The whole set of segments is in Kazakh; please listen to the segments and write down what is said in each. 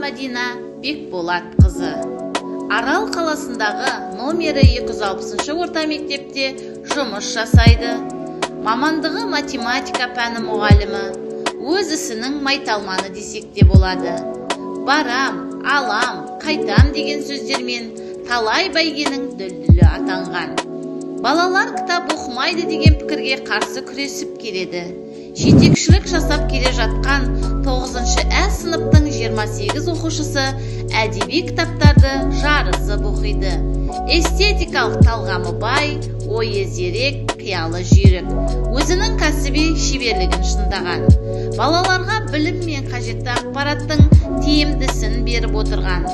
Мәдина Бекболатқызы. Арал қаласындағы номері 260 орта мектепте жұмыс жасайды. Мамандығы математика пәні мұғалімі. Өз ісінің майталманы десек те болады. Барам, алам, қайтам деген сөздермен талай бәйгенің дүлдүлі атанған. Балалар кітап оқымайды деген пікірге қарсы күресіп келеді. Жетекшілік жасап келе жатқан 9-шы Ә сыныптың 28 оқушысы әдеби кітаптарды жарысып оқиды. Эстетикалық талғамы бай, ойы зерек, қиялы жүйрік. Өзінің кәсіби шеберлігін шыңдаған. Балаларға білім мен қажетті ақпараттың тиімдісін беріп отырған.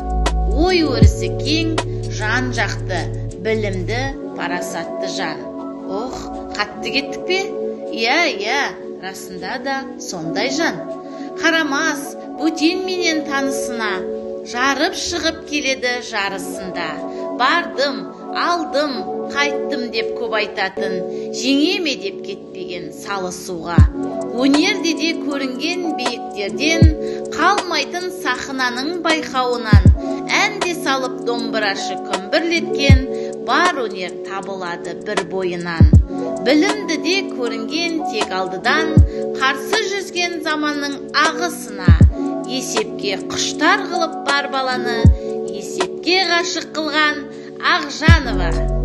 Ой өрісі кең, жан жақты, білімді, парасатты жан. Қатты кеттік пе? Иә, расында да сондай жан. Қарамас, бөтен менен танысына, жарып шығып келеді жарысында. Бардым, алдым, қайттым деп көп айтатын, жеңеме деп кетпеген салысуға. Өнерде де көрінген биіктерден, қалмайтын сахнаның байқауынан, әнде салып домбырашы күмбірлеткен, бар өнер табылады бір бойынан. Білімді де көрінген тек алдыдан, қарсы жүзген заманның ағысына, есепке құштар қылып бар баланы, есепке ғашық қылған Ақжанова.